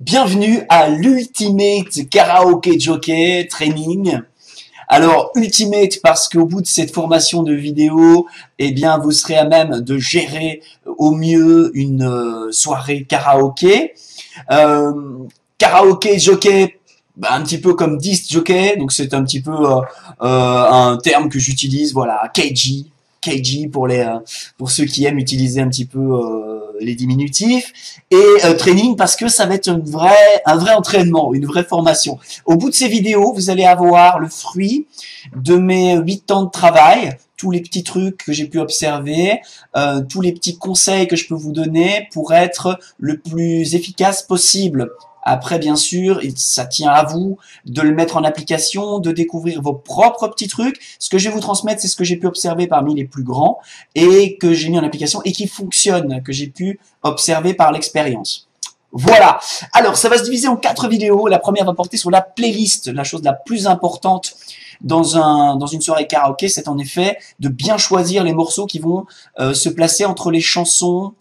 Bienvenue à l'Ultimate Karaoke Jockey Training. Alors, Ultimate parce qu'au bout de cette formation de vidéo, eh bien, vous serez à même de gérer au mieux une soirée karaoké. Karaoke Jockey, un petit peu comme disc jockey, donc c'est un petit peu un terme que j'utilise, voilà, KG pour ceux qui aiment utiliser un petit peu les diminutifs, et training parce que ça va être un vrai entraînement, une vraie formation. Au bout de ces vidéos, vous allez avoir le fruit de mes 8 ans de travail, tous les petits trucs que j'ai pu observer, tous les petits conseils que je peux vous donner pour être le plus efficace possible. Après, bien sûr, ça tient à vous de le mettre en application, de découvrir vos propres petits trucs. Ce que je vais vous transmettre, c'est ce que j'ai pu observer parmi les plus grands et que j'ai mis en application et qui fonctionne, que j'ai pu observer par l'expérience. Voilà. Alors, ça va se diviser en 4 vidéos. La première va porter sur la playlist. La chose la plus importante dans une soirée karaoké, c'est en effet de bien choisir les morceaux qui vont se placer entre les chansons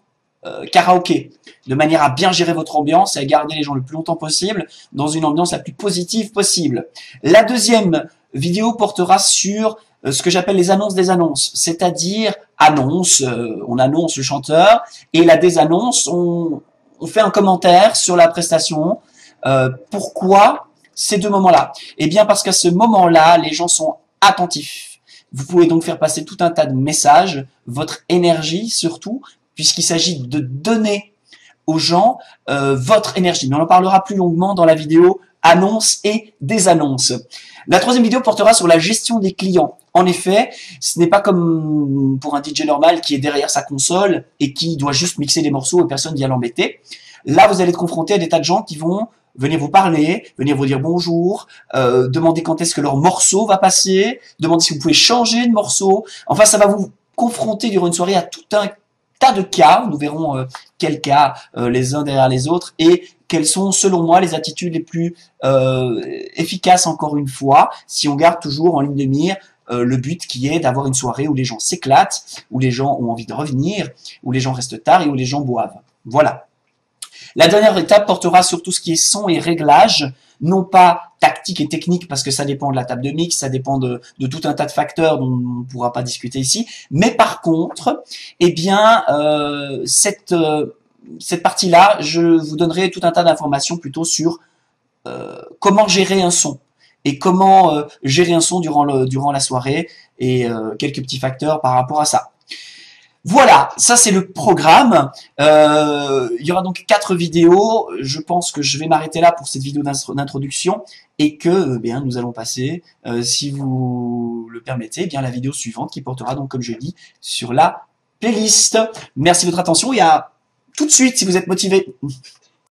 karaoké, de manière à bien gérer votre ambiance et à garder les gens le plus longtemps possible dans une ambiance la plus positive possible. La deuxième vidéo portera sur ce que j'appelle les annonces des annonces, c'est-à-dire annonce, on annonce le chanteur, et la désannonce, on fait un commentaire sur la prestation. Pourquoi ces deux moments-là? Eh bien parce qu'à ce moment-là, les gens sont attentifs. Vous pouvez donc faire passer tout un tas de messages, votre énergie surtout, puisqu'il s'agit de donner aux gens votre énergie. Mais on en parlera plus longuement dans la vidéo annonces et désannonces. La troisième vidéo portera sur la gestion des clients. En effet, ce n'est pas comme pour un DJ normal qui est derrière sa console et qui doit juste mixer les morceaux et personne ne vient l'embêter. Là, vous allez être confronté à des tas de gens qui vont venir vous parler, venir vous dire bonjour, demander quand est-ce que leur morceau va passer, demander si vous pouvez changer de morceau. Enfin, ça va vous confronter durant une soirée à tout un tas de cas. Nous verrons quels cas les uns derrière les autres et quelles sont, selon moi, les attitudes les plus efficaces, encore une fois, si on garde toujours en ligne de mire le but qui est d'avoir une soirée où les gens s'éclatent, où les gens ont envie de revenir, où les gens restent tard et où les gens boivent. Voilà. La dernière étape portera sur tout ce qui est son et réglage, non pas tactique et technique parce que ça dépend de la table de mix, ça dépend de tout un tas de facteurs dont on ne pourra pas discuter ici, mais par contre, eh bien, cette partie-là, je vous donnerai tout un tas d'informations plutôt sur comment gérer un son et comment gérer un son durant la soirée et quelques petits facteurs par rapport à ça. Voilà, ça c'est le programme. Il y aura donc 4 vidéos. Je pense que je vais m'arrêter là pour cette vidéo d'introduction et que bien nous allons passer, si vous le permettez, bien la vidéo suivante qui portera donc, comme je dis, sur la playlist. Merci de votre attention et à tout de suite si vous êtes motivé.